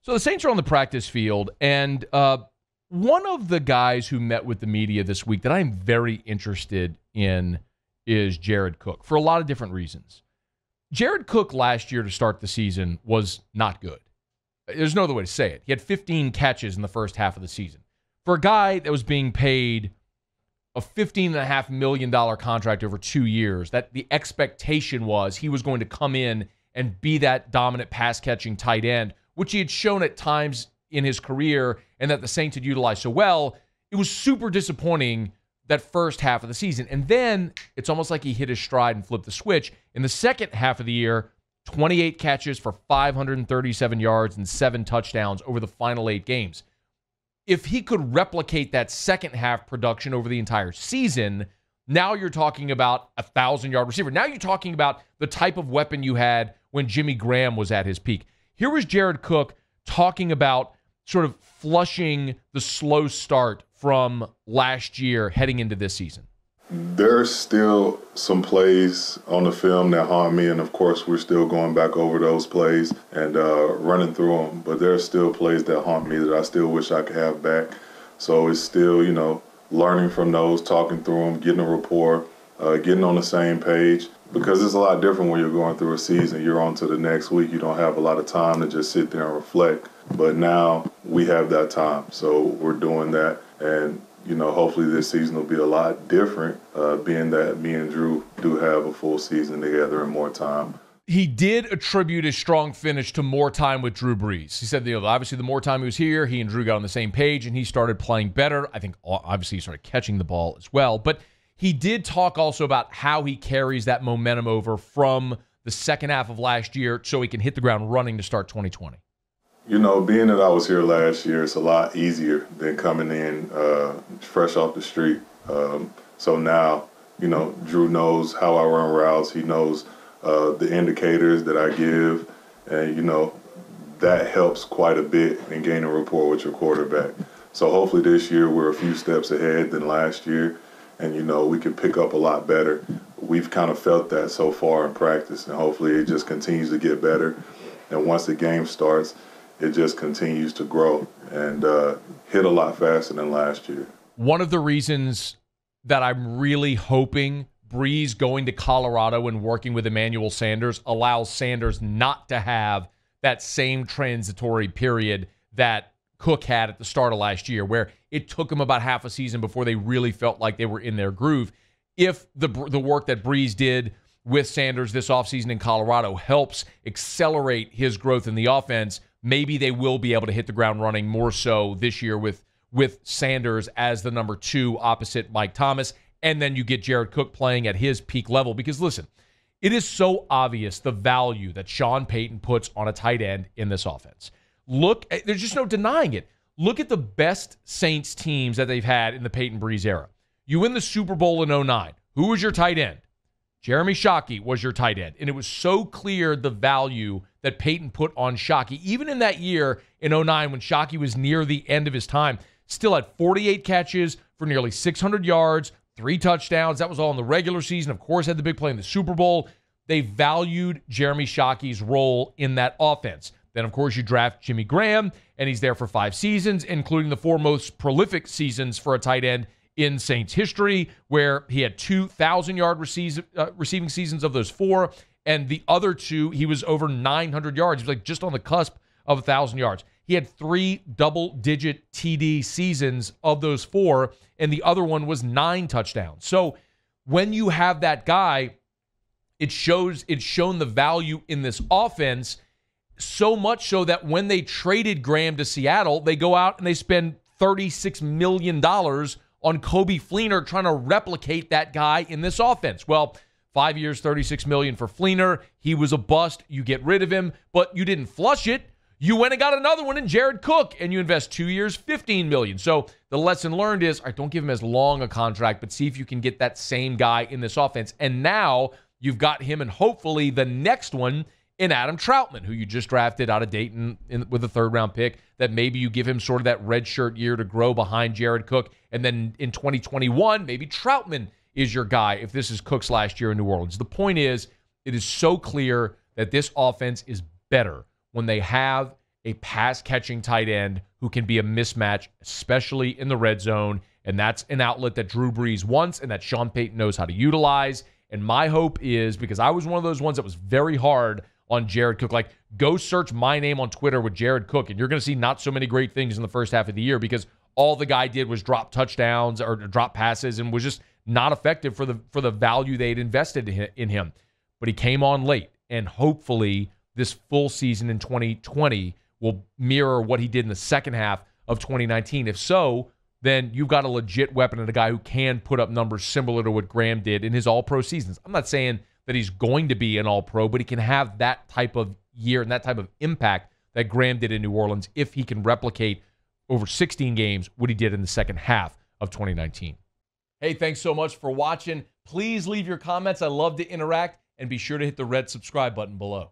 So the Saints are on the practice field, and one of the guys who met with the media this week that I'm very interested in is Jared Cook for a lot of different reasons. Jared Cook last year to start the season was not good. There's no other way to say it. He had 15 catches in the first half of the season. For a guy that was being paid a $15.5 million contract over 2 years, that the expectation was he was going to come in and be that dominant pass-catching tight end, which he had shown at times in his career and that the Saints had utilized so well, it was super disappointing that first half of the season. And then it's almost like he hit his stride and flipped the switch. In the second half of the year, 28 catches for 537 yards and 7 touchdowns over the final 8 games. If he could replicate that second half production over the entire season, now you're talking about a 1,000-yard receiver. Now you're talking about the type of weapon you had when Jimmy Graham was at his peak. Here was Jared Cook talking about sort of flushing the slow start from last year heading into this season. There's still some plays on the film that haunt me, and of course we're still going back over those plays and running through them. But there's still plays that haunt me that I still wish I could have back. So it's still, learning from those, talking through them, getting a rapport, getting on the same page. Because it's a lot different when you're going through a season. You're on to the next week. You don't have a lot of time to just sit there and reflect. But now we have that time. So we're doing that. And hopefully this season will be a lot different, being that me and Drew do have a full season together and more time. He did attribute his strong finish to more time with Drew Brees. He said, obviously the more time he was here, he and Drew got on the same page and he started playing better. I think obviously he started catching the ball as well. But he did talk also about how he carries that momentum over from the second half of last year so he can hit the ground running to start 2020. Being that I was here last year, it's a lot easier than coming in fresh off the street. So now, Drew knows how I run routes. He knows the indicators that I give. And, that helps quite a bit in gaining rapport with your quarterback. So hopefully this year we're a few steps ahead than last year. And, we can pick up a lot better. We've kind of felt that so far in practice. And hopefully it just continues to get better. And once the game starts, it just continues to grow and hit a lot faster than last year. One of the reasons that I'm really hoping Brees going to Colorado and working with Emmanuel Sanders allows Sanders not to have that same transitory period that Cook had at the start of last year, where it took them about half a season before they really felt like they were in their groove. If the work that Brees did with Sanders this offseason in Colorado helps accelerate his growth in the offense, maybe they will be able to hit the ground running more so this year with Sanders as the number 2 opposite Mike Thomas. And then you get Jared Cook playing at his peak level. Because listen, it is so obvious the value that Sean Payton puts on a tight end in this offense. There's just no denying it. Look at the best Saints teams that they've had in the Peyton Brees era. You win the Super Bowl in 2009. Who was your tight end? Jeremy Shockey was your tight end. And it was so clear the value that Peyton put on Shockey. Even in that year in 2009 when Shockey was near the end of his time, still had 48 catches for nearly 600 yards, 3 touchdowns. That was all in the regular season. Of course, had the big play in the Super Bowl. They valued Jeremy Shockey's role in that offense. Then, of course, you draft Jimmy Graham, and he's there for 5 seasons, including the 4 most prolific seasons for a tight end in Saints history, where he had 2,000-yard receiving seasons of those 4, and the other 2, he was over 900 yards. He was like just on the cusp of 1,000 yards. He had 3 double-digit TD seasons of those 4, and the other one was 9 touchdowns. So when you have that guy, it's shown the value in this offense, so much so that when they traded Graham to Seattle, they go out and they spend $36 million on Coby Fleener trying to replicate that guy in this offense. Well, 5 years, $36 million for Fleener. He was a bust. You get rid of him, but you didn't flush it. You went and got another one in Jared Cook, and you invest 2 years, $15 million. So the lesson learned is, all right, don't give him as long a contract, but see if you can get that same guy in this offense. And now you've got him and hopefully the next one in Adam Troutman, who you just drafted out of Dayton with a 3rd-round pick, that maybe you give him sort of that redshirt year to grow behind Jared Cook. And then in 2021, maybe Troutman is your guy if this is Cook's last year in New Orleans. The point is, it is so clear that this offense is better when they have a pass-catching tight end who can be a mismatch, especially in the red zone. And that's an outlet that Drew Brees wants and that Sean Payton knows how to utilize. And my hope is, because I was one of those ones that was very hard on Jared Cook, like go search my name on Twitter with Jared Cook, and you're going to see not so many great things in the first half of the year because all the guy did was drop touchdowns or drop passes and was just not effective for the value they'd invested in him. But he came on late, and hopefully this full season in 2020 will mirror what he did in the second half of 2019. If so, then you've got a legit weapon and a guy who can put up numbers similar to what Graham did in his all-pro seasons. I'm not saying that he's going to be an all-pro, but he can have that type of year and that type of impact that Graham did in New Orleans if he can replicate over 16 games what he did in the second half of 2019. Hey, thanks so much for watching. Please leave your comments. I love to interact, and be sure to hit the red subscribe button below.